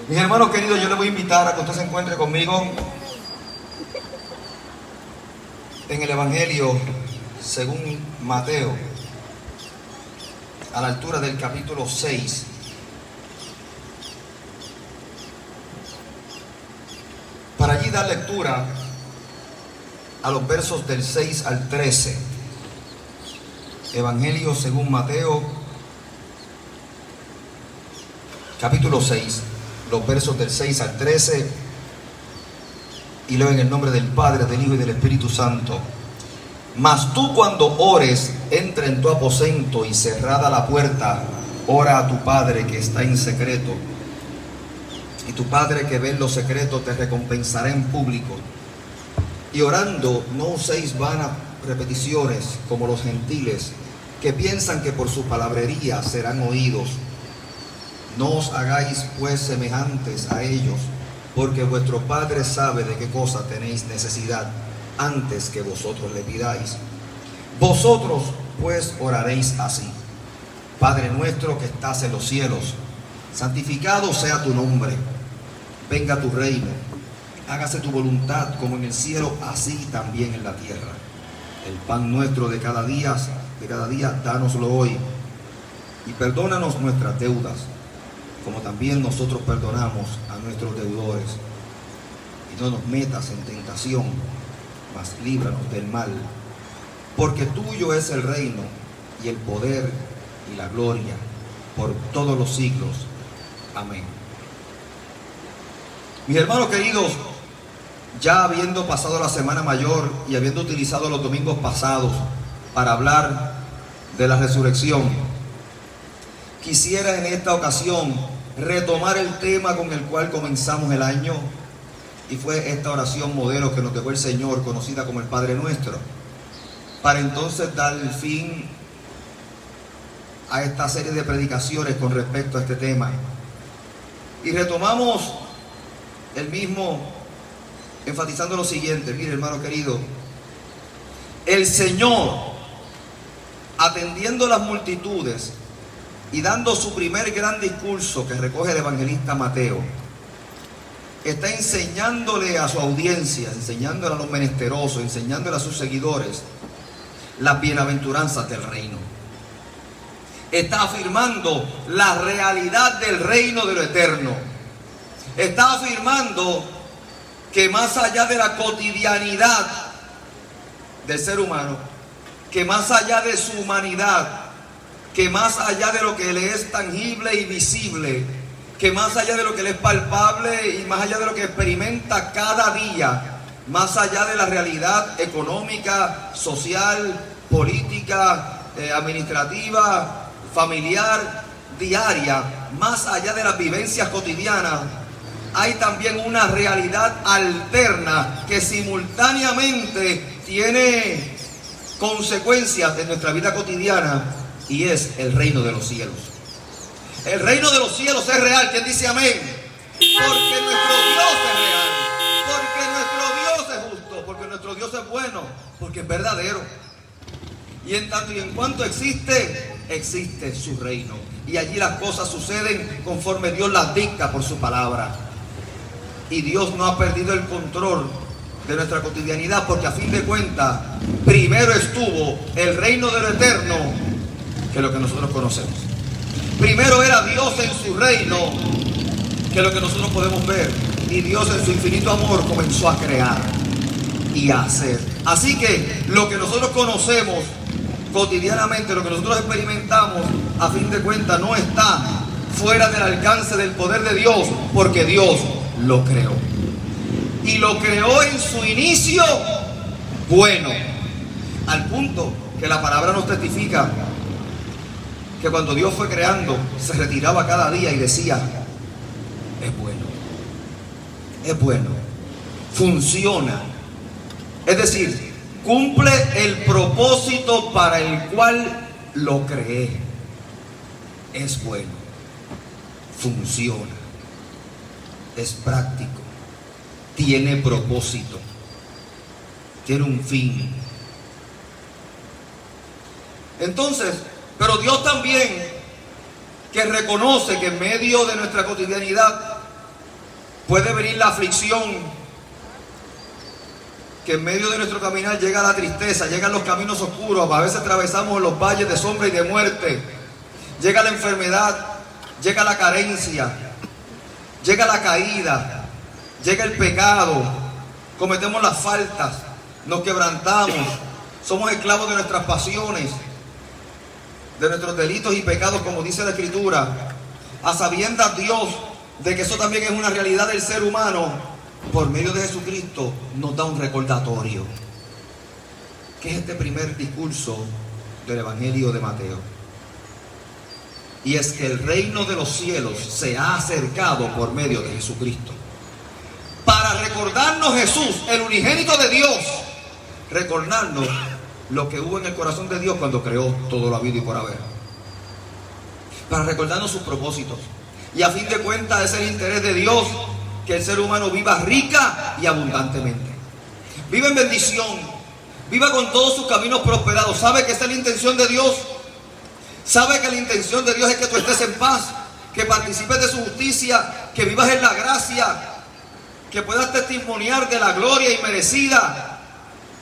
Mis hermanos queridos, yo les voy a invitar a que usted se encuentre conmigo en el Evangelio según Mateo, a la altura del capítulo 6. Para allí dar lectura a los versos del 6 al 13. Evangelio según Mateo, capítulo 6, los versos del 6 al 13, y leo en el nombre del Padre, del Hijo y del Espíritu Santo. Mas tú, cuando ores, entra en tu aposento y cerrada la puerta, ora a tu Padre que está en secreto, y tu Padre que ve en lo secreto te recompensará en público. Y orando, no uséis vanas repeticiones como los gentiles, que piensan que por su palabrería serán oídos. No os hagáis pues semejantes a ellos, porque vuestro Padre sabe de qué cosa tenéis necesidad antes que vosotros le pidáis. Vosotros pues oraréis así: Padre nuestro que estás en los cielos, santificado sea tu nombre. Venga tu reino. Hágase tu voluntad como en el cielo, así también en la tierra. El pan nuestro de cada día, dánoslo hoy. Y perdónanos nuestras deudas, como también nosotros perdonamos a nuestros deudores. Y no nos metas en tentación, mas líbranos del mal. Porque tuyo es el reino, y el poder, y la gloria, por todos los siglos. Amén. Mis hermanos queridos, ya habiendo pasado la Semana Mayor y habiendo utilizado los domingos pasados para hablar de la resurrección, quisiera en esta ocasión retomar el tema con el cual comenzamos el año, y fue esta oración modelo que nos dejó el Señor, conocida como el Padre Nuestro, para entonces dar fin a esta serie de predicaciones con respecto a este tema. Y retomamos el mismo, enfatizando lo siguiente. Mire, hermano querido, el Señor, atendiendo las multitudes y dando su primer gran discurso que recoge el evangelista Mateo, está enseñándole a su audiencia, enseñándole a los menesterosos, enseñándole a sus seguidores las bienaventuranzas del reino. Está afirmando la realidad del reino de lo eterno. Está afirmando que más allá de la cotidianidad del ser humano, que más allá de su humanidad, que más allá de lo que le es tangible y visible, que más allá de lo que le es palpable y más allá de lo que experimenta cada día, más allá de la realidad económica, social, política, administrativa, familiar, diaria, más allá de las vivencias cotidianas, hay también una realidad alterna que simultáneamente tiene consecuencias en nuestra vida cotidiana, y es el reino de los cielos. El reino de los cielos es real. ¿Quién dice amén? Porque nuestro Dios es real, porque nuestro Dios es justo, porque nuestro Dios es bueno, porque es verdadero. Y en tanto y en cuanto existe su reino, y allí las cosas suceden conforme Dios las dicta por su palabra. Y Dios no ha perdido el control de nuestra cotidianidad, porque a fin de cuentas primero estuvo el reino de lo eterno que lo que nosotros conocemos. Primero era Dios en su reino que lo que nosotros podemos ver, y Dios en su infinito amor comenzó a crear y a hacer. Así que lo que nosotros conocemos cotidianamente, lo que nosotros experimentamos, a fin de cuentas no está fuera del alcance del poder de Dios, porque Dios lo creó. Y lo creó en su inicio bueno, al punto que la palabra nos testifica que cuando Dios fue creando, se retiraba cada día y decía: es bueno, funciona. Es decir, cumple el propósito para el cual lo creé. Es bueno, funciona, es práctico, tiene propósito, tiene un fin. Entonces, pero Dios también, que reconoce que en medio de nuestra cotidianidad Puede venir la aflicción, que en medio de nuestro caminar llega la tristeza, llegan los caminos oscuros, a veces atravesamos los valles de sombra y de muerte, llega la enfermedad, llega la carencia, llega la caída, llega el pecado, cometemos las faltas, nos quebrantamos, somos esclavos de nuestras pasiones, de nuestros delitos y pecados, como dice la Escritura, a sabiendas Dios de que eso también es una realidad del ser humano. Por medio de Jesucristo nos da un recordatorio, que es este primer discurso del Evangelio de Mateo. Y es que el reino de los cielos se ha acercado por medio de Jesucristo. Para recordarnos Jesús, el unigénito de Dios, recordarnos lo que hubo en el corazón de Dios cuando creó todo lo habido y por haber. Para recordarnos sus propósitos. Y a fin de cuentas es el interés de Dios que el ser humano viva rica y abundantemente. Viva en bendición. Viva con todos sus caminos prosperados. ¿Sabe que esa es la intención de Dios? ¿Sabe que la intención de Dios es que tú estés en paz? Que participes de su justicia, que vivas en la gracia, que puedas testimoniar de la gloria inmerecida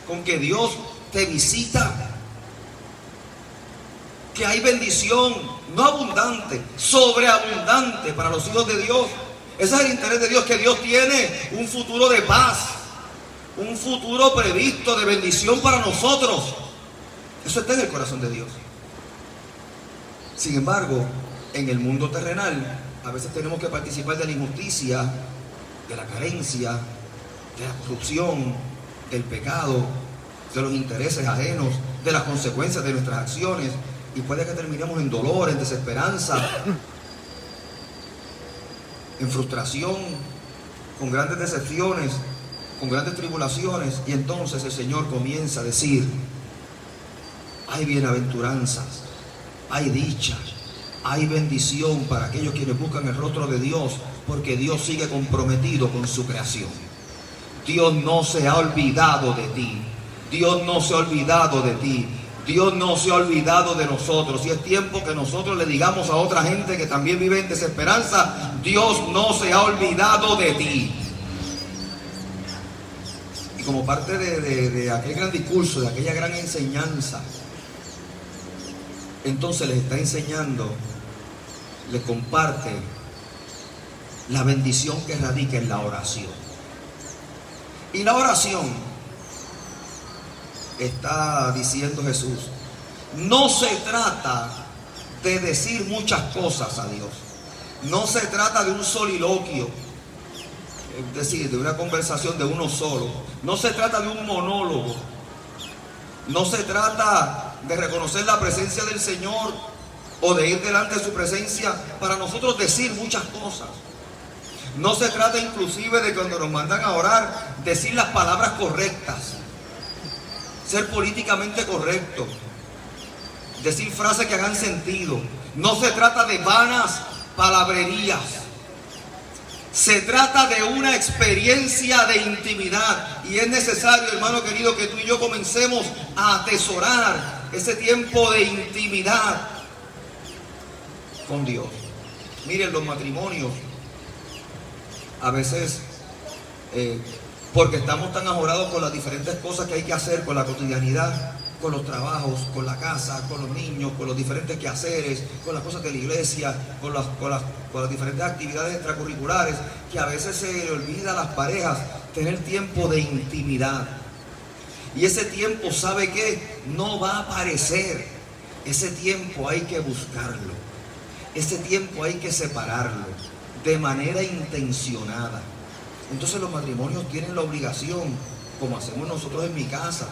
con que Dios te visita. Que hay bendición, no abundante, sobreabundante para los hijos de Dios. Ese es el interés de Dios, que Dios tiene un futuro de paz, un futuro previsto de bendición para nosotros. Eso está en el corazón de Dios. Sin embargo, en el mundo terrenal, a veces tenemos que participar de la injusticia, de la carencia, de la corrupción, del pecado, de los intereses ajenos, de las consecuencias de nuestras acciones, y puede que terminemos en dolor, en desesperanza, en frustración, con grandes decepciones, con grandes tribulaciones. Y entonces el Señor comienza a decir: hay bienaventuranzas, hay dicha, hay bendición para aquellos quienes buscan el rostro de Dios, porque Dios sigue comprometido con su creación. Dios no se ha olvidado de ti. Dios no se ha olvidado de ti. Dios no se ha olvidado de nosotros. Y es tiempo que nosotros le digamos a otra gente que también vive en desesperanza: Dios no se ha olvidado de ti. Y como parte de aquel gran discurso, de aquella gran enseñanza, entonces les está enseñando, les comparte la bendición que radica en la oración. Y la oración, está diciendo Jesús, no se trata de decir muchas cosas a Dios. No se trata de un soliloquio, es decir, de una conversación de uno solo. No se trata de un monólogo. No se trata de reconocer la presencia del Señor o de ir delante de su presencia para nosotros decir muchas cosas. No se trata inclusive de, cuando nos mandan a orar, decir las palabras correctas, ser políticamente correcto, decir frases que hagan sentido. No se trata de vanas palabrerías. Se trata de una experiencia de intimidad. Y es necesario, hermano querido, que tú y yo comencemos a atesorar ese tiempo de intimidad con Dios. Miren, los matrimonios, a veces, porque estamos tan ajorados con las diferentes cosas que hay que hacer, con la cotidianidad, con los trabajos, con la casa, con los niños, con los diferentes quehaceres, con las cosas de la iglesia, con las diferentes actividades extracurriculares, que a veces se le olvida a las parejas tener tiempo de intimidad. Y ese tiempo, ¿sabe qué? No va a aparecer. Ese tiempo hay que buscarlo. Ese tiempo hay que separarlo de manera intencionada. Entonces los matrimonios tienen la obligación, como hacemos nosotros en mi casa,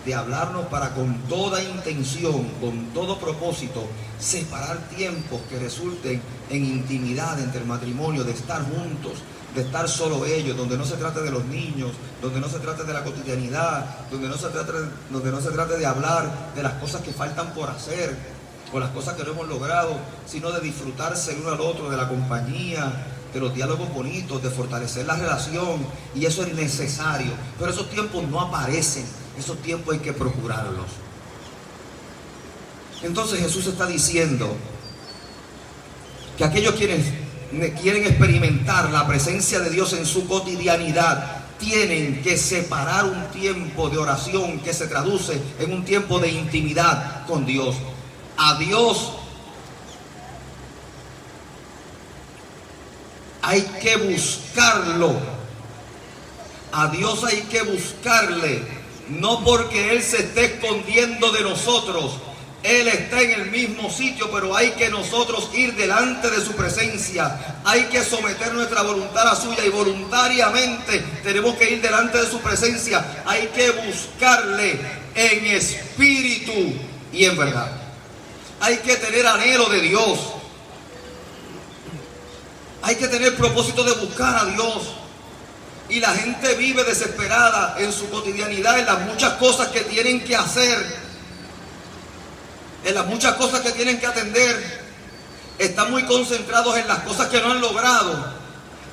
de hablarnos para, con toda intención, con todo propósito, separar tiempos que resulten en intimidad entre el matrimonio, de estar juntos, de estar solo ellos, donde no se trate de los niños, donde no se trate de la cotidianidad, donde no se trate de hablar de las cosas que faltan por hacer o las cosas que no hemos logrado, sino de disfrutarse el uno al otro, de la compañía, de los diálogos bonitos, de fortalecer la relación. Y eso es necesario, pero esos tiempos no aparecen. Esos tiempos hay que procurarlos. Entonces Jesús está diciendo que aquellos quienes quieren experimentar la presencia de Dios en su cotidianidad, tienen que separar un tiempo de oración que se traduce en un tiempo de intimidad con Dios. A Dios hay que buscarlo. A Dios hay que buscarle, no porque Él se esté escondiendo de nosotros. Él está en el mismo sitio, pero hay que nosotros ir delante de su presencia. Hay que someter nuestra voluntad a suya y voluntariamente tenemos que ir delante de su presencia. Hay que buscarle en espíritu y en verdad. Hay que tener anhelo de Dios. Hay que tener propósito de buscar a Dios. Y la gente vive desesperada en su cotidianidad, en las muchas cosas que tienen que hacer, en las muchas cosas que tienen que atender. Están muy concentrados en las cosas que no han logrado,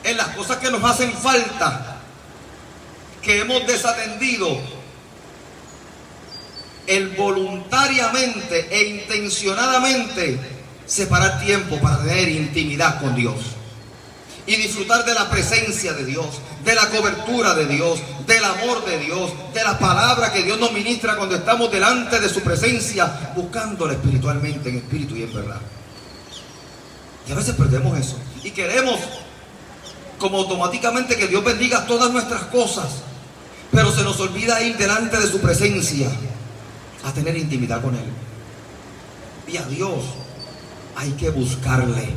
en las cosas que nos hacen falta, que hemos desatendido el voluntariamente e intencionadamente separar tiempo para tener intimidad con Dios y disfrutar de la presencia de Dios, de la cobertura de Dios, del amor de Dios, de la palabra que Dios nos ministra cuando estamos delante de su presencia, buscándola espiritualmente, en espíritu y en verdad. Y a veces perdemos eso y queremos como automáticamente que Dios bendiga todas nuestras cosas, pero se nos olvida ir delante de su presencia a tener intimidad con Él. Y a Dios hay que buscarle.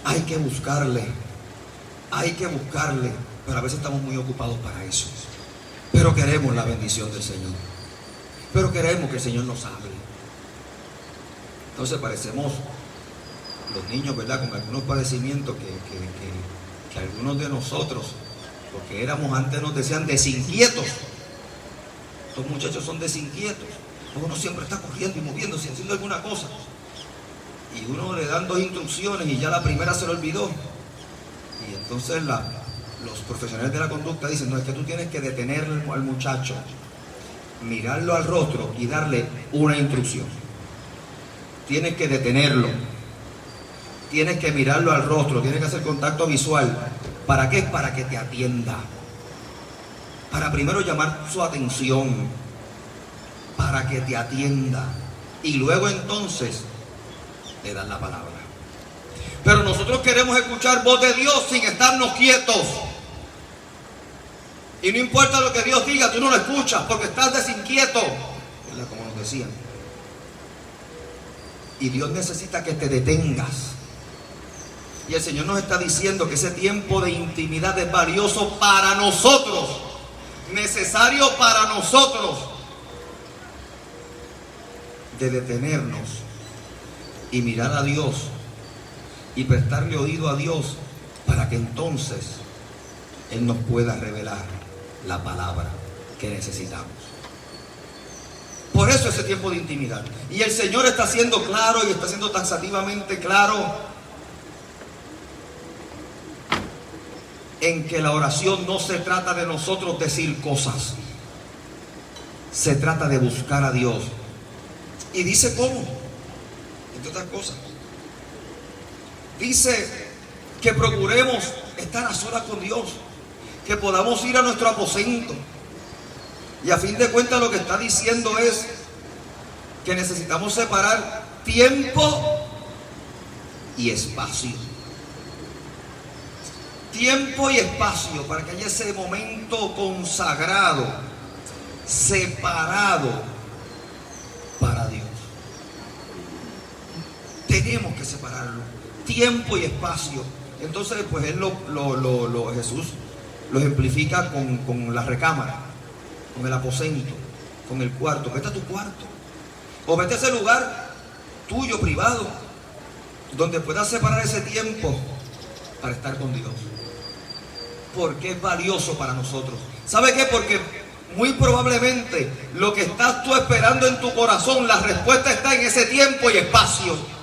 Hay que buscarle, hay que buscarle, pero a veces estamos muy ocupados para eso. Pero queremos la bendición del Señor, pero queremos que el Señor nos hable. Entonces parecemos los niños, ¿verdad? Con algunos padecimientos que algunos de nosotros, porque éramos antes, nos decían desinquietos. Estos muchachos son desinquietos. Uno siempre está corriendo y moviéndose, haciendo alguna cosa. Y uno le dan 2 instrucciones y ya la primera se lo olvidó. Y entonces los profesionales de la conducta dicen, no, es que tú tienes que detener al muchacho, mirarlo al rostro y darle una instrucción. Tienes que detenerlo. Tienes que mirarlo al rostro, tienes que hacer contacto visual. ¿Para qué? Para que te atienda. Para primero llamar su atención. Para que te atienda. Y luego entonces le dan la palabra. Pero nosotros queremos escuchar voz de Dios sin estarnos quietos. Y no importa lo que Dios diga, tú no lo escuchas porque estás desinquieto, ¿verdad? Como nos decían. Y Dios necesita que te detengas. Y el Señor nos está diciendo que ese tiempo de intimidad es valioso para nosotros, necesario para nosotros, de detenernos y mirar a Dios y prestarle oído a Dios para que entonces Él nos pueda revelar la palabra que necesitamos. Por eso ese tiempo de intimidad. Y el Señor está siendo claro y está siendo taxativamente claro en que la oración no se trata de nosotros decir cosas. Se trata de buscar a Dios. Y dice cómo. Entre otras cosas, dice que procuremos estar a solas con Dios, que podamos ir a nuestro aposento. Y a fin de cuentas lo que está diciendo es que necesitamos separar tiempo y espacio. Tiempo y espacio para que haya ese momento consagrado, separado para Dios. Tenemos que separarlo, tiempo y espacio. Entonces, pues Él Jesús lo ejemplifica con la recámara, con el aposento, con el cuarto. Vete a tu cuarto, o vete a ese lugar tuyo, privado, donde puedas separar ese tiempo para estar con Dios. Porque es valioso para nosotros. ¿Sabe qué? Porque muy probablemente lo que estás tú esperando en tu corazón, la respuesta está en ese tiempo y espacio.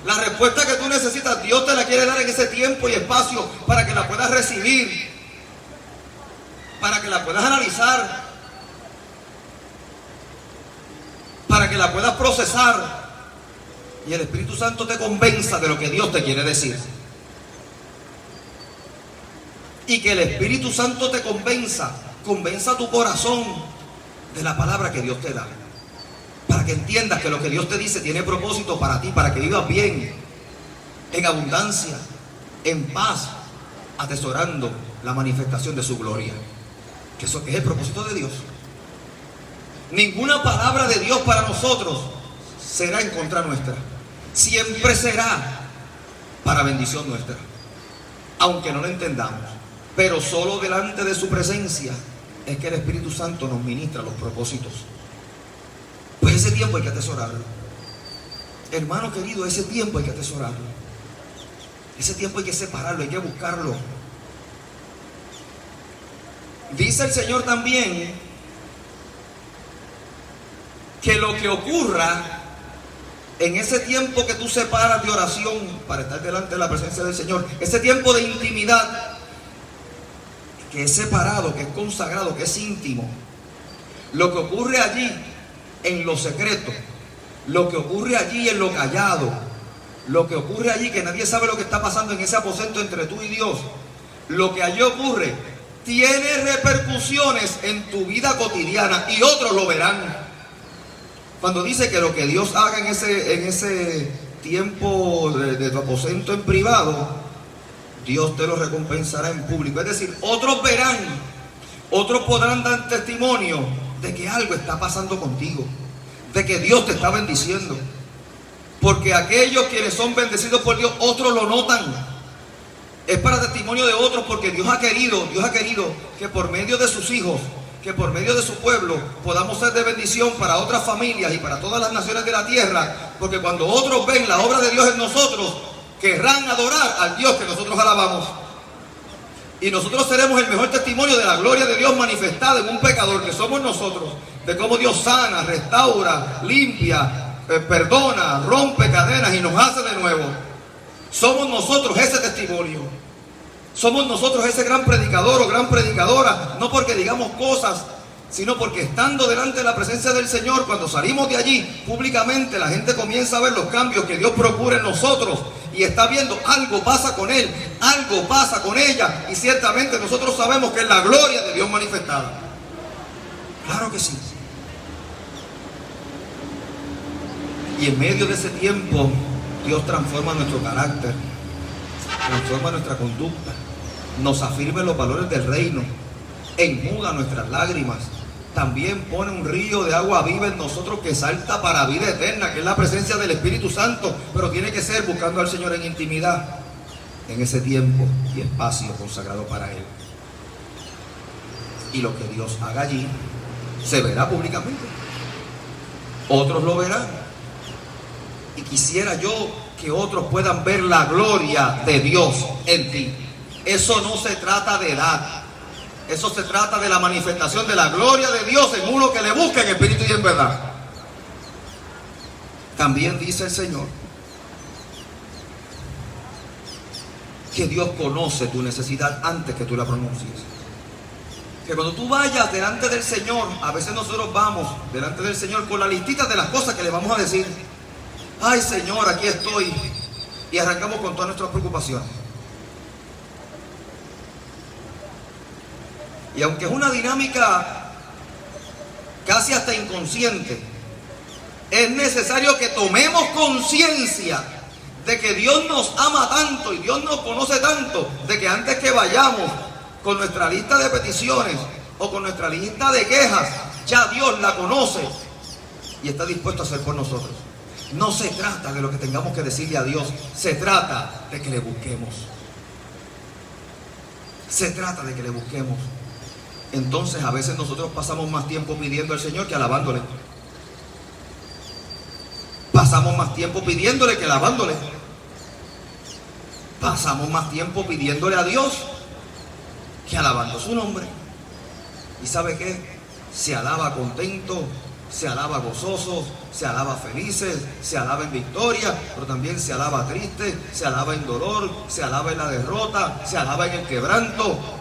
La respuesta que tú necesitas, Dios te la quiere dar en ese tiempo y espacio para que la puedas recibir, para que la puedas analizar, para que la puedas procesar y el Espíritu Santo te convenza de lo que Dios te quiere decir. y que el Espíritu Santo te convenza tu corazón de la palabra que Dios te da, para que entiendas que lo que Dios te dice tiene propósito para ti, para que vivas bien, en abundancia, en paz, atesorando la manifestación de su gloria, que eso es el propósito de Dios. Ninguna palabra de Dios para nosotros será en contra nuestra, siempre será para bendición nuestra, aunque no lo entendamos, pero solo delante de su presencia es que el Espíritu Santo nos ministra los propósitos. Pues ese tiempo hay que atesorarlo, hermano querido, ese tiempo hay que atesorarlo, ese tiempo hay que separarlo, hay que buscarlo. Dice el Señor también que lo que ocurra en ese tiempo que tú separas de oración para estar delante de la presencia del Señor, ese tiempo de intimidad que es separado, que es consagrado, que es íntimo, lo que ocurre allí en lo secreto, lo que ocurre allí en lo callado, lo que ocurre allí que nadie sabe lo que está pasando en ese aposento entre tú y Dios, lo que allí ocurre tiene repercusiones en tu vida cotidiana y otros lo verán. Cuando dice que lo que Dios haga en ese tiempo de tu aposento en privado, Dios te lo recompensará en público. Es decir, otros verán, otros podrán dar testimonio de que algo está pasando contigo, de que Dios te está bendiciendo. Porque aquellos quienes son bendecidos por Dios, otros lo notan. Es para testimonio de otros, porque Dios ha querido que por medio de sus hijos, que por medio de su pueblo podamos ser de bendición para otras familias y para todas las naciones de la tierra, porque cuando otros ven la obra de Dios en nosotros, querrán adorar al Dios que nosotros alabamos. Y nosotros seremos el mejor testimonio de la gloria de Dios manifestada en un pecador que somos nosotros, de cómo Dios sana, restaura, limpia, perdona, rompe cadenas y nos hace de nuevo. Somos nosotros ese testimonio. Somos nosotros ese gran predicador o gran predicadora, no porque digamos cosas, sino porque estando delante de la presencia del Señor, cuando salimos de allí públicamente, la gente comienza a ver los cambios que Dios procura en nosotros y está viendo algo pasa con él, algo pasa con ella, y ciertamente nosotros sabemos que es la gloria de Dios manifestada. Claro que sí. Y en medio de ese tiempo, Dios transforma nuestro carácter, transforma nuestra conducta, nos afirma en los valores del reino, enjuga nuestras lágrimas, también pone un río de agua viva en nosotros que salta para vida eterna, que es la presencia del Espíritu Santo, pero tiene que ser buscando al Señor en intimidad, en ese tiempo y espacio consagrado para Él. Y lo que Dios haga allí se verá públicamente, otros lo verán, y quisiera yo que otros puedan ver la gloria de Dios en ti. Eso no se trata de edad, eso se trata de la manifestación de la gloria de Dios en uno que le busca en espíritu y en verdad. También dice el Señor que Dios conoce tu necesidad antes que tú la pronuncies. Que cuando tú vayas delante del Señor, a veces nosotros vamos delante del Señor con la listita de las cosas que le vamos a decir. Ay Señor, aquí estoy. Y arrancamos con todas nuestras preocupaciones. Y aunque es una dinámica casi hasta inconsciente, es necesario que tomemos conciencia de que Dios nos ama tanto y Dios nos conoce tanto, de que antes que vayamos con nuestra lista de peticiones o con nuestra lista de quejas, ya Dios la conoce y está dispuesto a hacer por nosotros. No se trata de lo que tengamos que decirle a Dios, se trata de que le busquemos. Se trata de que le busquemos. Entonces a veces nosotros pasamos más tiempo pidiendo al Señor que alabándole. Pasamos más tiempo pidiéndole que alabándole. Pasamos más tiempo pidiéndole a Dios que alabando su nombre. ¿Y sabe qué? Se alaba contento, se alaba gozoso, se alaba felices, se alaba en victoria, pero también se alaba triste, se alaba en dolor, se alaba en la derrota, se alaba en el quebranto.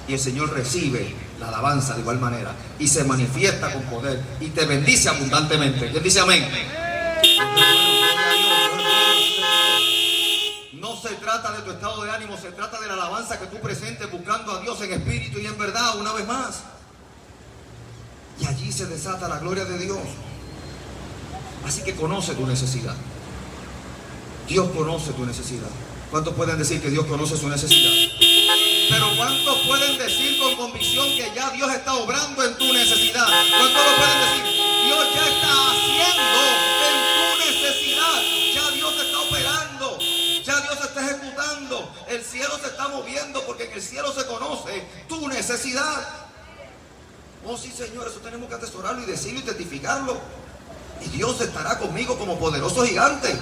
Y el Señor recibe la alabanza de igual manera y se manifiesta con poder y te bendice abundantemente. ¿Quién dice amén? No se trata de tu estado de ánimo, se trata de la alabanza que tú presentes buscando a Dios en espíritu y en verdad una vez más. Y allí se desata la gloria de Dios. Así que conoce tu necesidad. Dios conoce tu necesidad. ¿Cuántos pueden decir que Dios conoce su necesidad? Pero ¿cuántos pueden decir con convicción que ya Dios está obrando en tu necesidad? ¿Cuántos lo pueden decir? Dios ya está haciendo en tu necesidad. Ya Dios está operando. Ya Dios está ejecutando. El cielo se está moviendo porque en el cielo se conoce tu necesidad. Oh sí, Señor, eso tenemos que atesorarlo y decirlo y testificarlo. Y Dios estará conmigo como poderoso gigante.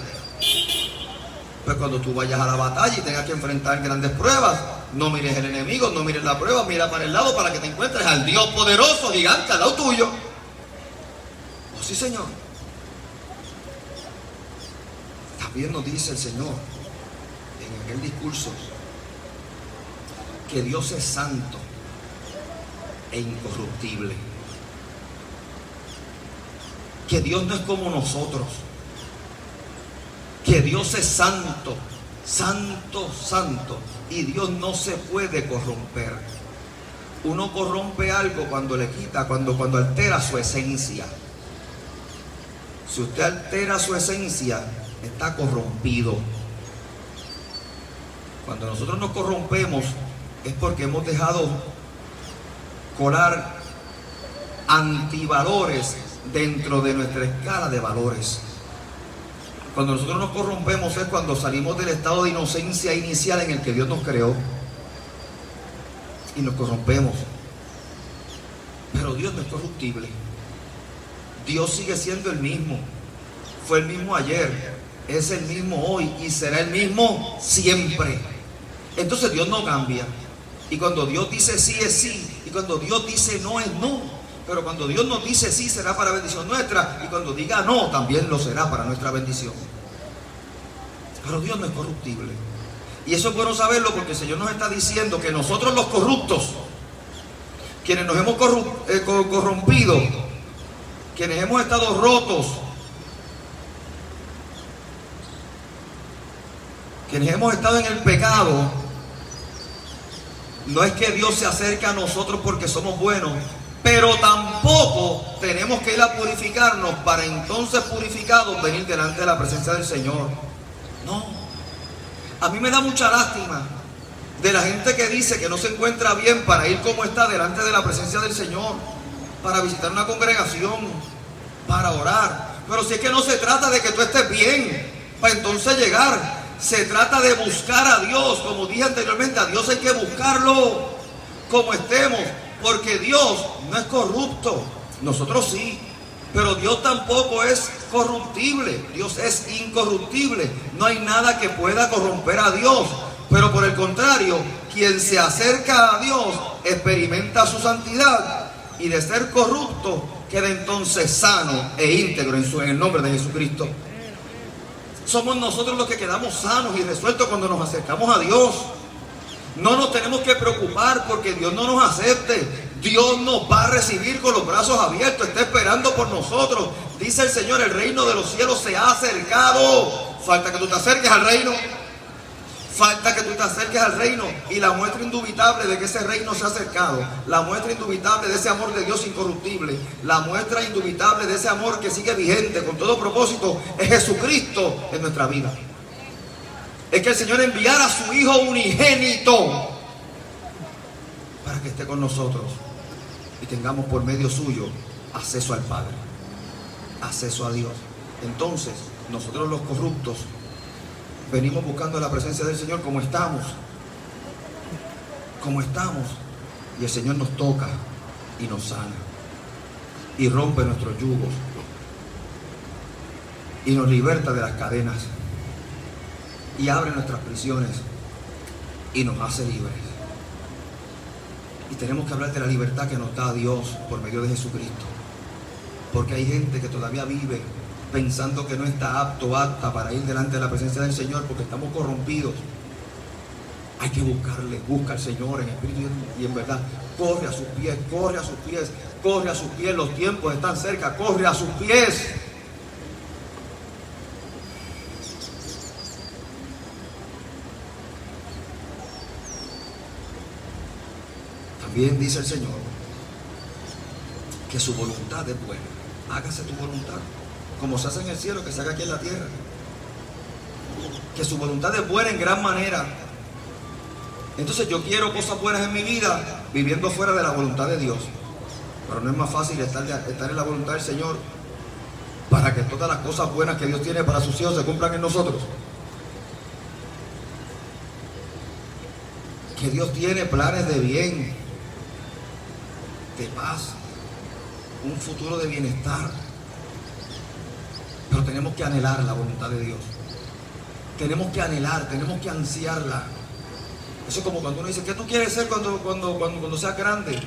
Pero cuando tú vayas a la batalla y tengas que enfrentar grandes pruebas, no mires el enemigo, no mires la prueba, mira para el lado para que te encuentres al Dios poderoso, gigante, al lado tuyo. Oh sí, Señor. También nos dice el Señor en aquel discurso que Dios es santo e incorruptible. Que Dios no es como nosotros. Que Dios es santo, santo, santo. Y Dios no se puede corromper. Uno corrompe algo cuando le quita, cuando altera su esencia. Si usted altera su esencia, está corrompido. Cuando nosotros nos corrompemos es porque hemos dejado colar antivalores dentro de nuestra escala de valores. Cuando nosotros nos corrompemos es cuando salimos del estado de inocencia inicial en el que Dios nos creó y nos corrompemos. Pero Dios no es corruptible. Dios sigue siendo el mismo. Fue el mismo ayer, es el mismo hoy y será el mismo siempre. Entonces Dios no cambia. Y cuando Dios dice sí es sí, y cuando Dios dice no es no. Pero cuando Dios nos dice sí será para bendición nuestra, y cuando diga no también lo será para nuestra bendición. Pero Dios no es corruptible. Y eso es bueno saberlo porque el Señor nos está diciendo que nosotros los corruptos, quienes nos hemos corrompido, quienes hemos estado rotos, quienes hemos estado en el pecado, no es que Dios se acerque a nosotros porque somos buenos, pero tampoco tenemos que ir a purificarnos para entonces purificados venir delante de la presencia del Señor. No. A mí me da mucha lástima de la gente que dice que no se encuentra bien para ir como está delante de la presencia del Señor, para visitar una congregación, para orar. Pero si es que no se trata de que tú estés bien para entonces llegar. Se trata de buscar a Dios, como dije anteriormente, a Dios hay que buscarlo como estemos, porque Dios no es corrupto, nosotros sí, pero Dios tampoco es corruptible, Dios es incorruptible, no hay nada que pueda corromper a Dios, pero por el contrario, quien se acerca a Dios experimenta su santidad y de ser corrupto queda entonces sano e íntegro en el nombre de Jesucristo. Somos nosotros los que quedamos sanos y resueltos cuando nos acercamos a Dios. No nos tenemos que preocupar porque Dios no nos acepte. Dios nos va a recibir con los brazos abiertos. Está esperando por nosotros. Dice el Señor, el reino de los cielos se ha acercado. Falta que tú te acerques al reino. Falta que tú te acerques al reino. Y la muestra indubitable de que ese reino se ha acercado, la muestra indubitable de ese amor de Dios incorruptible, la muestra indubitable de ese amor que sigue vigente con todo propósito, es Jesucristo en nuestra vida. Es que el Señor enviara a su Hijo unigénito para que esté con nosotros y tengamos por medio suyo acceso al Padre, acceso a Dios. Entonces, nosotros los corruptos venimos buscando la presencia del Señor como estamos, y el Señor nos toca y nos sana y rompe nuestros yugos y nos liberta de las cadenas y abre nuestras prisiones y nos hace libres. Y tenemos que hablar de la libertad que nos da Dios por medio de Jesucristo, porque hay gente que todavía vive pensando que no está apta para ir delante de la presencia del Señor porque estamos corrompidos. Hay que buscarle, busca al Señor en espíritu y en verdad. Corre a sus pies, corre a sus pies, corre a sus pies. Los tiempos están cerca, corre a sus pies. También dice el Señor que su voluntad es buena. Hágase tu voluntad, como se hace en el cielo, que se haga aquí en la tierra. Que su voluntad es buena en gran manera. Entonces yo quiero cosas buenas en mi vida viviendo fuera de la voluntad de Dios. Pero no es más fácil estar en la voluntad del Señor para que todas las cosas buenas que Dios tiene para sus hijos se cumplan en nosotros. Que Dios tiene planes de bien, de paz, un futuro de bienestar. Pero tenemos que anhelar la voluntad de Dios. Tenemos que anhelar, tenemos que ansiarla. Eso es como cuando uno dice, ¿qué tú quieres ser cuando seas grande?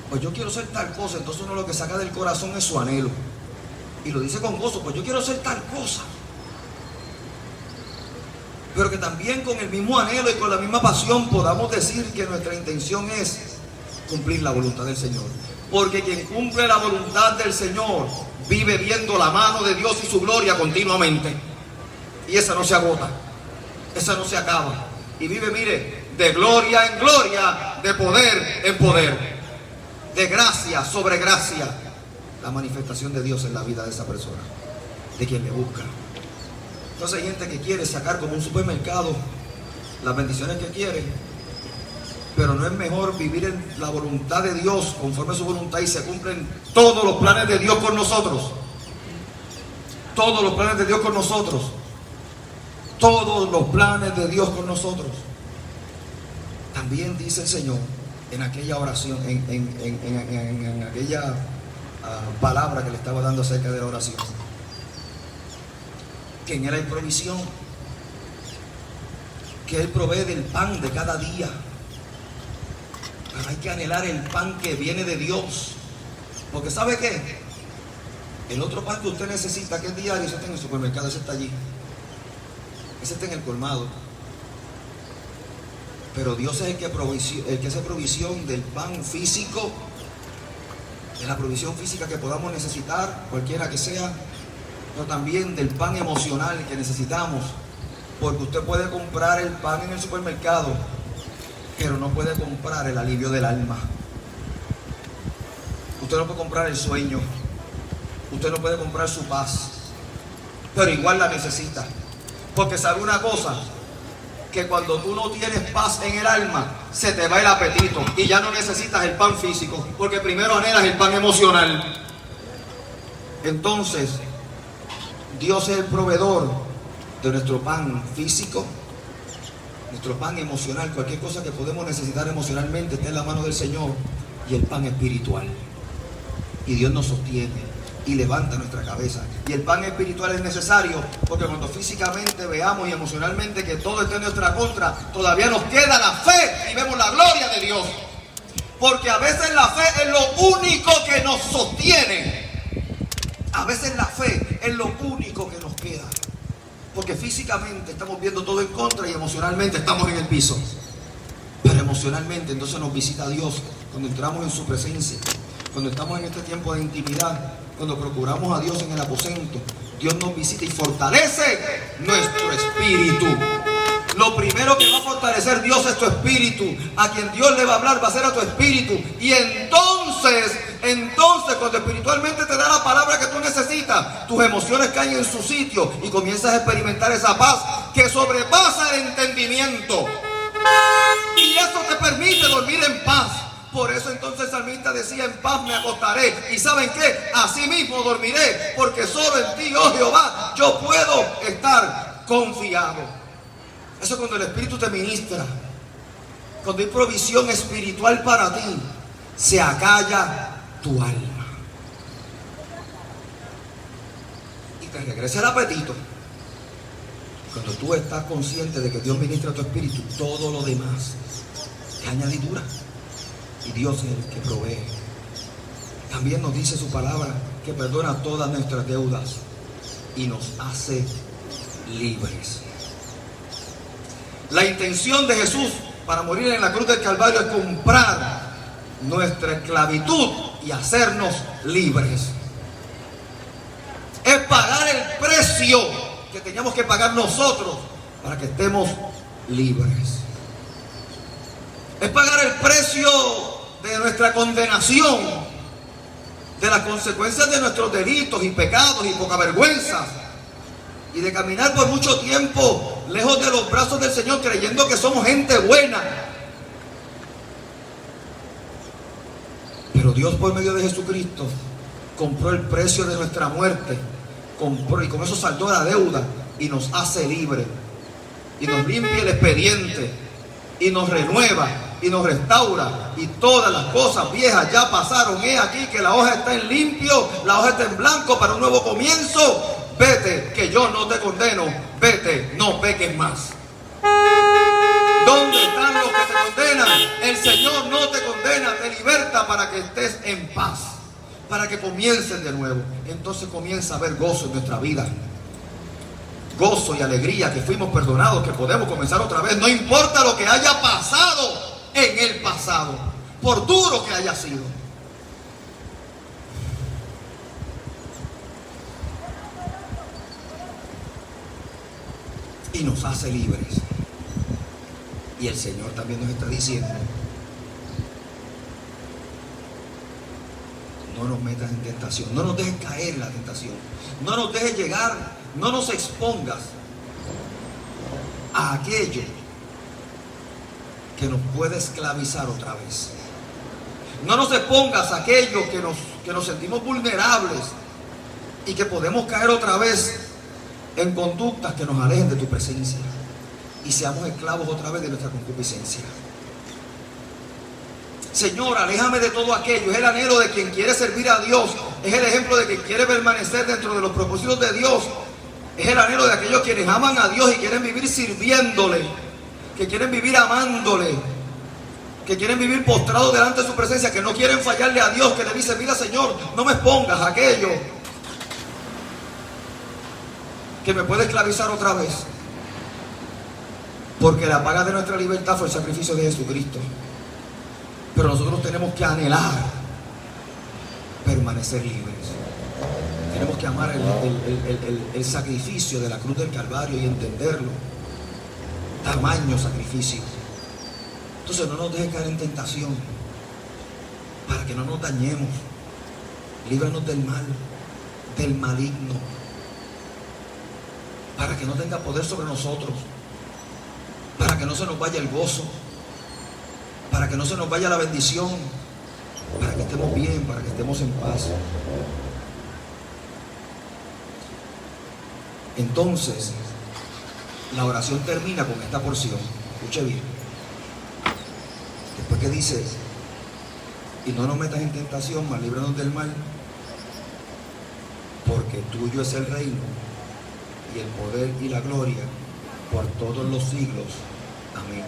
Pues yo quiero ser tal cosa. Entonces uno lo que saca del corazón es su anhelo. Y lo dice con gozo, pues yo quiero ser tal cosa. Pero que también con el mismo anhelo y con la misma pasión podamos decir que nuestra intención es cumplir la voluntad del Señor. Porque quien cumple la voluntad del Señor vive viendo la mano de Dios y su gloria continuamente. Y esa no se agota, esa no se acaba. Y vive, mire, de gloria en gloria, de poder en poder, de gracia sobre gracia. La manifestación de Dios en la vida de esa persona, de quien le busca. Entonces hay gente que quiere sacar como un supermercado las bendiciones que quiere, pero no es mejor vivir en la voluntad de Dios, conforme a su voluntad, y se cumplen todos los planes de Dios con nosotros. Todos los planes de Dios con nosotros. Todos los planes de Dios con nosotros. También dice el Señor en aquella oración, en aquella palabra que le estaba dando acerca de la oración, que en Él hay provisión, que Él provee del pan de cada día. Pero hay que anhelar el pan que viene de Dios, porque ¿sabe qué? El otro pan que usted necesita, que es diario, ese está en el supermercado, ese está allí, ese está en el colmado. Pero Dios es el que hace provisión del pan físico, de la provisión física que podamos necesitar, cualquiera que sea, pero también del pan emocional que necesitamos. Porque usted puede comprar el pan en el supermercado, pero no puede comprar el alivio del alma. Usted no puede comprar el sueño, usted no puede comprar su paz, pero igual la necesita. Porque sabe una cosa, que cuando tú no tienes paz en el alma, se te va el apetito y ya no necesitas el pan físico, porque primero anhelas el pan emocional. Entonces, Dios es el proveedor de nuestro pan físico, nuestro pan emocional. Cualquier cosa que podemos necesitar emocionalmente está en la mano del Señor. Y el pan espiritual. Y Dios nos sostiene y levanta nuestra cabeza. Y el pan espiritual es necesario, porque cuando físicamente veamos y emocionalmente que todo está en nuestra contra, todavía nos queda la fe y vemos la gloria de Dios. Porque a veces la fe es lo único que nos sostiene. A veces la fe es lo único que nos queda. Porque físicamente estamos viendo todo en contra y emocionalmente estamos en el piso. Pero emocionalmente entonces nos visita Dios cuando entramos en su presencia, cuando estamos en este tiempo de intimidad, cuando procuramos a Dios en el aposento. Dios nos visita y fortalece nuestro espíritu. Lo primero que va a fortalecer Dios es tu espíritu. A quien Dios le va a hablar va a ser a tu espíritu. Y entonces cuando espiritualmente te da la palabra que tú necesitas, tus emociones caen en su sitio y comienzas a experimentar esa paz que sobrepasa el entendimiento. Y eso te permite dormir en paz. Por eso entonces el salmista decía, en paz me acostaré. Y ¿saben qué? Así mismo dormiré, porque solo en ti, oh Jehová, yo puedo estar confiado. Eso es cuando el Espíritu te ministra, cuando hay provisión espiritual para ti, se acalla tu alma y te regresa el apetito. Cuando tú estás consciente de que Dios ministra a tu espíritu, todo lo demás es añadidura. Y Dios es el que provee. También nos dice su palabra que perdona todas nuestras deudas y nos hace libres. La intención de Jesús para morir en la cruz del Calvario es comprar nuestra esclavitud y hacernos libres. Es pagar el precio que teníamos que pagar nosotros para que estemos libres. Es pagar el precio de nuestra condenación, de las consecuencias de nuestros delitos y pecados y poca vergüenza, y de caminar por mucho tiempo lejos de los brazos del Señor creyendo que somos gente buena. Pero Dios, por medio de Jesucristo, compró el precio de nuestra muerte, compró, y con eso saldó la deuda y nos hace libres, y nos limpia el expediente, y nos renueva, y nos restaura, y todas las cosas viejas ya pasaron. He aquí que la hoja está en limpio, la hoja está en blanco para un nuevo comienzo. Vete, que yo no te condeno, vete, no peques más. ¿Dónde están los que te condenan? El Señor no te condena, te liberta para que estés en paz, para que comiencen de nuevo. Entonces comienza a haber gozo en nuestra vida, gozo y alegría, que fuimos perdonados, que podemos comenzar otra vez, no importa lo que haya pasado en el pasado, por duro que haya sido. Y nos hace libres. Y el Señor también nos está diciendo: no nos metas en tentación, no nos dejes caer en la tentación, no nos dejes llegar, no nos expongas a aquello que nos puede esclavizar otra vez. No nos expongas a aquello que nos sentimos vulnerables y que podemos caer otra vez en conductas que nos alejen de tu presencia y seamos esclavos otra vez de nuestra concupiscencia. Señor, aléjame de todo aquello. Es el anhelo de quien quiere servir a Dios, es el ejemplo de quien quiere permanecer dentro de los propósitos de Dios, es el anhelo de aquellos quienes aman a Dios y quieren vivir sirviéndole, que quieren vivir amándole, que quieren vivir postrados delante de su presencia, que no quieren fallarle a Dios, que le dicen: mira, Señor, no me expongas a aquello que me puede esclavizar otra vez, porque la paga de nuestra libertad fue el sacrificio de Jesucristo. Pero nosotros tenemos que anhelar permanecer libres. Tenemos que amar el sacrificio de la cruz del Calvario y entenderlo. Tamaño sacrificio. Entonces no nos dejes caer en tentación, para que no nos dañemos. Líbranos del mal, del maligno, para que no tenga poder sobre nosotros, para que no se nos vaya el gozo, para que no se nos vaya la bendición, para que estemos bien, para que estemos en paz. Entonces, la oración termina con esta porción. Escuche bien. Después que dice: y no nos metas en tentación, mas líbranos del mal, porque tuyo es el reino, y el poder y la gloria por todos los siglos. Amén.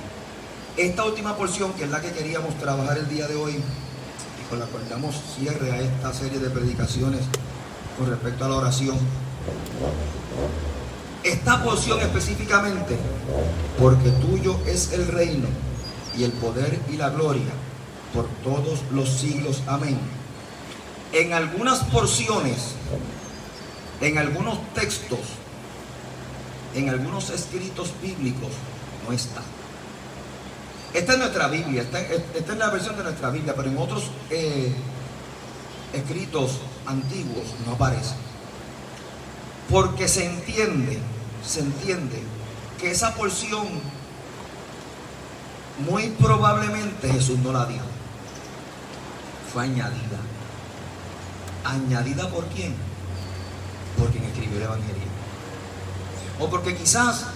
Esta última porción, que es la que queríamos trabajar el día de hoy y con la cual damos cierre a esta serie de predicaciones con respecto a la oración, esta porción específicamente: porque tuyo es el reino y el poder y la gloria por todos los siglos. Amén. En algunas porciones, en algunos textos, en algunos escritos bíblicos no está. Esta es nuestra Biblia, esta es la versión de nuestra Biblia, pero en otros escritos antiguos no aparece. Porque se entiende que esa porción muy probablemente Jesús no la dio. Fue añadida. ¿Añadida por quién? Por quien escribió el Evangelio. O porque quizás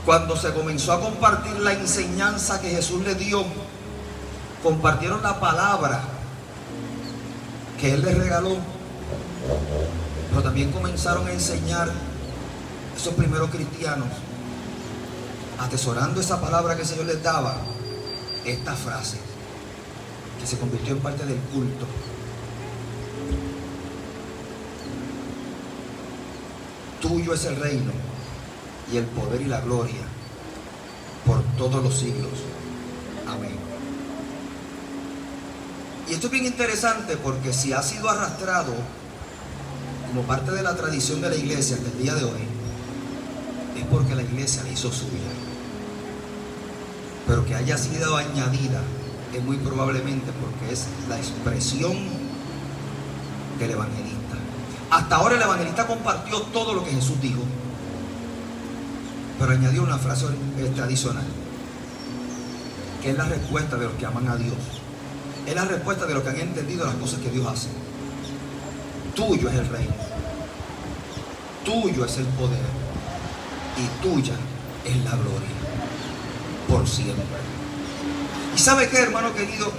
cuando se comenzó a compartir la enseñanza que Jesús le dio, compartieron la palabra que Él les regaló, pero también comenzaron a enseñar esos primeros cristianos, atesorando esa palabra que el Señor les daba, esta frase que se convirtió en parte del culto: tuyo es el reino y el poder y la gloria por todos los siglos. Amén. Y esto es bien interesante, porque si ha sido arrastrado como parte de la tradición de la iglesia hasta el día de hoy, es porque la iglesia la hizo suya. Pero que haya sido añadida es muy probablemente porque es la expresión del evangelista. Hasta ahora el evangelista compartió todo lo que Jesús dijo, pero añadió una frase adicional, que es la respuesta de los que aman a Dios. Es la respuesta de los que han entendido las cosas que Dios hace. Tuyo es el reino, tuyo es el poder y tuya es la gloria por siempre. ¿Y sabe qué, hermano querido?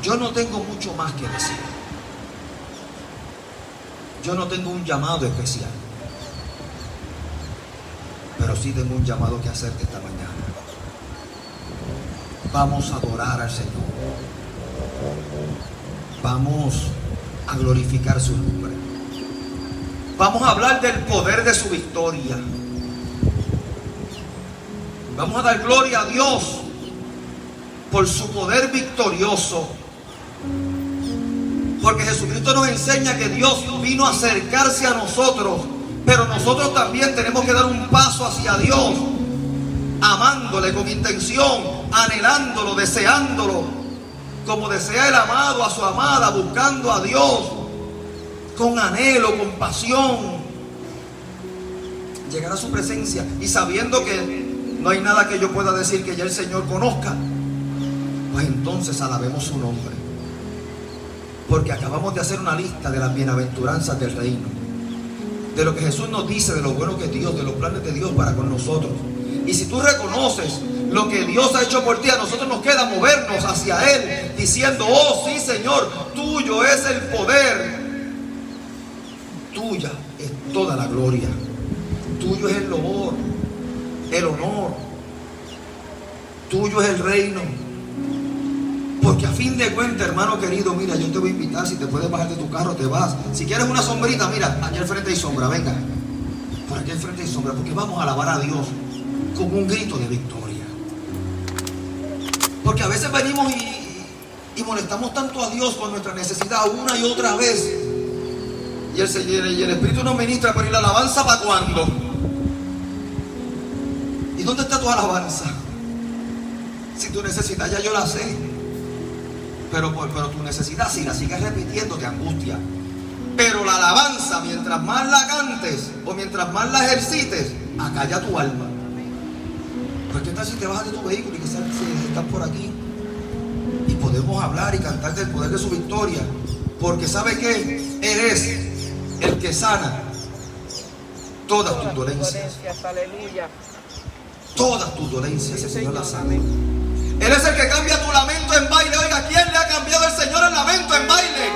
Yo no tengo mucho más que decir. Yo no tengo un llamado especial, pero sí tengo un llamado que hacerte esta mañana. Vamos a adorar al Señor. Vamos a glorificar su nombre. Vamos a hablar del poder de su victoria. Vamos a dar gloria a Dios por su poder victorioso. Porque Jesucristo nos enseña que Dios vino a acercarse a nosotros, pero nosotros también tenemos que dar un paso hacia Dios, amándole con intención, anhelándolo, deseándolo, como desea el amado a su amada, buscando a Dios con anhelo, con pasión, llegar a su presencia y sabiendo que no hay nada que yo pueda decir que ya el Señor conozca, pues entonces alabemos su nombre. Porque acabamos de hacer una lista de las bienaventuranzas del reino, de lo que Jesús nos dice, de lo bueno que es Dios, de los planes de Dios para con nosotros. Y si tú reconoces lo que Dios ha hecho por ti, a nosotros nos queda movernos hacia Él, diciendo: oh sí, Señor, tuyo es el poder, tuya es toda la gloria, tuyo es el loor, el honor, tuyo es el reino. Porque a fin de cuentas, hermano querido, mira, yo te voy a invitar, si te puedes bajar de tu carro, te vas. Si quieres una sombrita, mira, allá al frente hay sombra, venga. Por aquí al frente hay sombra, porque vamos a alabar a Dios con un grito de victoria. Porque a veces venimos y molestamos tanto a Dios con nuestra necesidad una y otra vez. Y el Espíritu nos ministra, pero ¿y la alabanza para cuándo? ¿Y dónde está tu alabanza? Si tu necesidad ya yo la sé. Pero tu necesidad, si la sigues repitiendo, te angustia. Pero la alabanza, mientras más la cantes o mientras más la ejercites, acalla tu alma. Pues ¿qué tal si te bajas de tu vehículo y que estás por aquí? Y podemos hablar y cantar del poder de su victoria. Porque ¿sabe qué? Eres el que sana todas tus dolencias. Todas tus dolencias, el Señor las sana. Él es el que cambia tu lamento en baile. Oiga, ¿quién le ha cambiado el Señor el lamento en baile?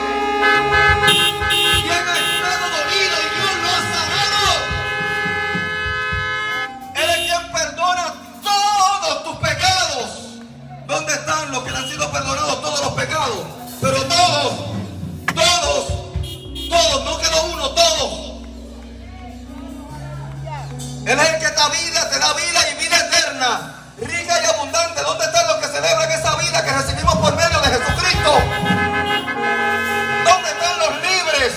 ¿Quién ha estado dolido y Dios lo ha sanado? Él es quien perdona todos tus pecados. ¿Dónde están los que le han sido perdonados todos los pecados? Pero todos, no quedó uno, todos. Él es el que te da vida y vida eterna, rica y abundante. ¿Dónde están los que celebran esa vida que recibimos por medio de Jesucristo? ¿Dónde están los libres?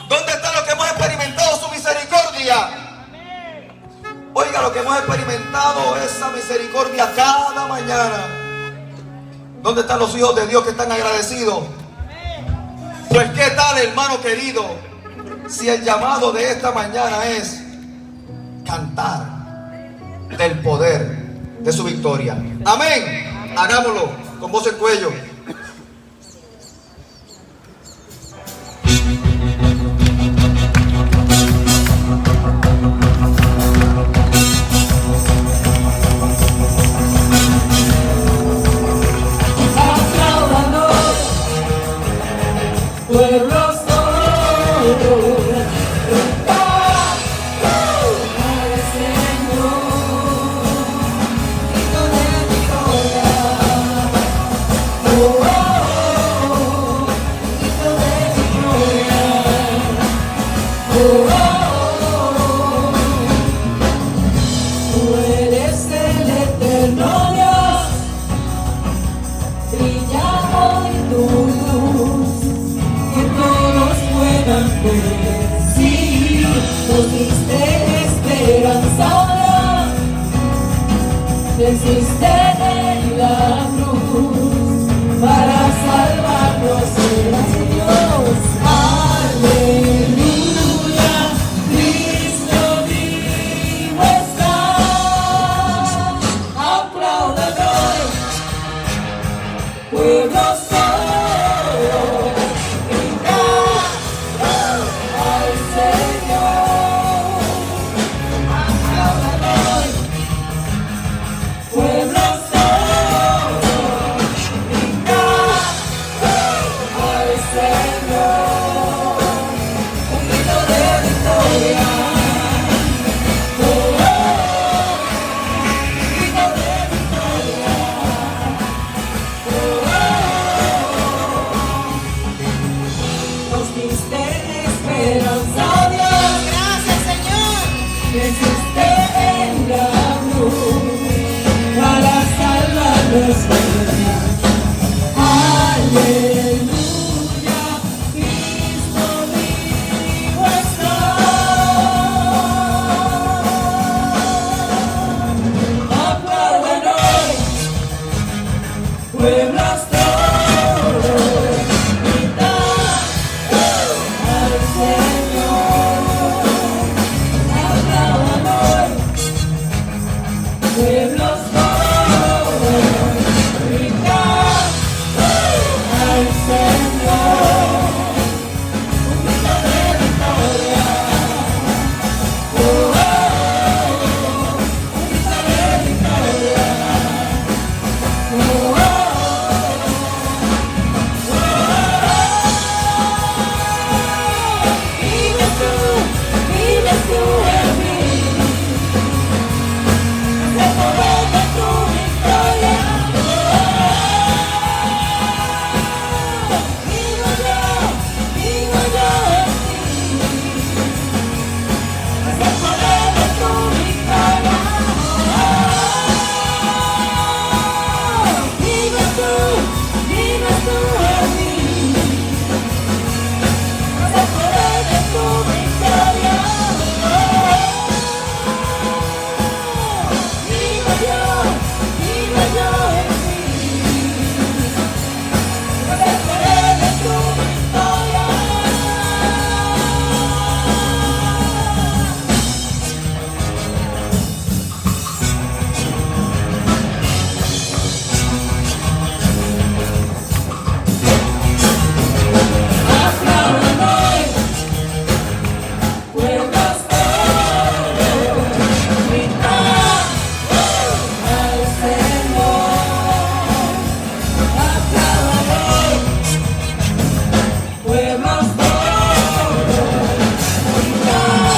¿Dónde están los que hemos experimentado su misericordia? Oiga, los que hemos experimentado esa misericordia cada mañana. ¿Dónde están los hijos de Dios que están agradecidos? Pues qué tal, hermano querido, si el llamado de esta mañana es cantar del poder de su victoria. Amén. Hagámoslo con voz en cuello. Pueblos todos. Venciste en la cruz para salvarnos, eras Dios. Aleluya, Cristo vivo está. Apláudalo, pueblo solo, gritad al Señor. Apláudalo, pueblo solo, gritad al Señor. Un grito de victoria. Oh, oh, un grito de victoria. Nos diste esperanza, Dios. Gracias, Señor. Venciste en la cruz para salvarnos. Aleluya, Cristo vivo está. Aplaudan hoy, pueblos todos, gritad al Señor. Aplaudan hoy, pueblos todos, gritad al Señor. Un grito de victoria. Oh, oh, un grito de victoria. Oh, oh, vives tú en mí. Es el poder de tu victoria. Vivo yo en ti. Es el poder de tu victoria. Vives tú en mí. Es el poder de tu victoria. Vivo yo en ti. Es el poder de tu victoria. Aplaudan hoy, pueblos todos, gritad al Señor. Aplaudan hoy, pueblos todos, gritad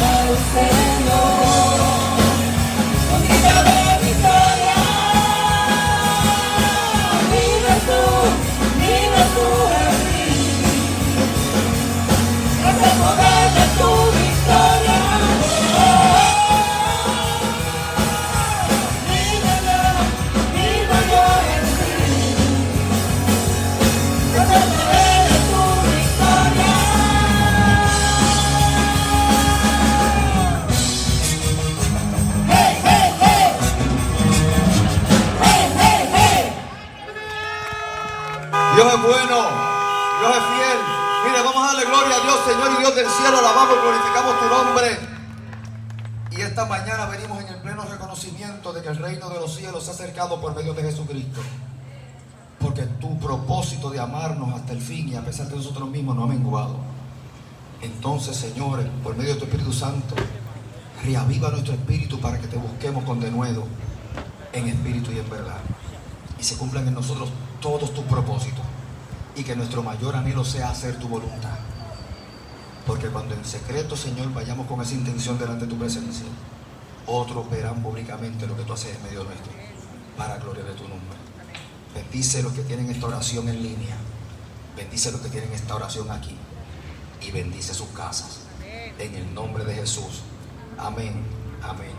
al Señor. Un grito de victoria. Vives tú en mí. Es el poder de tu victoria. Vivo yo en ti. Es el poder de tu victoria. Hey, hey, hey. Hey, hey, hey. Dios es bueno, Dios es fiel. Mire, vamos a darle gloria a Dios, Señor y Dios del cielo. Alabamos y glorificamos tu nombre. Y esta mañana venimos en el pleno reconocimiento de que el reino de los cielos se ha acercado por medio de Jesucristo. Porque tu propósito de amarnos hasta el fin y a pesar de nosotros mismos no ha menguado. Entonces, Señor, por medio de tu Espíritu Santo, reaviva nuestro espíritu para que te busquemos con denuedo en espíritu y en verdad. Y se cumplan en nosotros todos tus propósitos. Y que nuestro mayor anhelo sea hacer tu voluntad. Porque cuando en secreto, Señor, vayamos con esa intención delante de tu presencia, otros verán públicamente lo que tú haces en medio nuestro, para gloria de tu nombre. Bendice los que tienen esta oración en línea. Bendice los que tienen esta oración aquí. Y bendice sus casas. En el nombre de Jesús. Amén. Amén.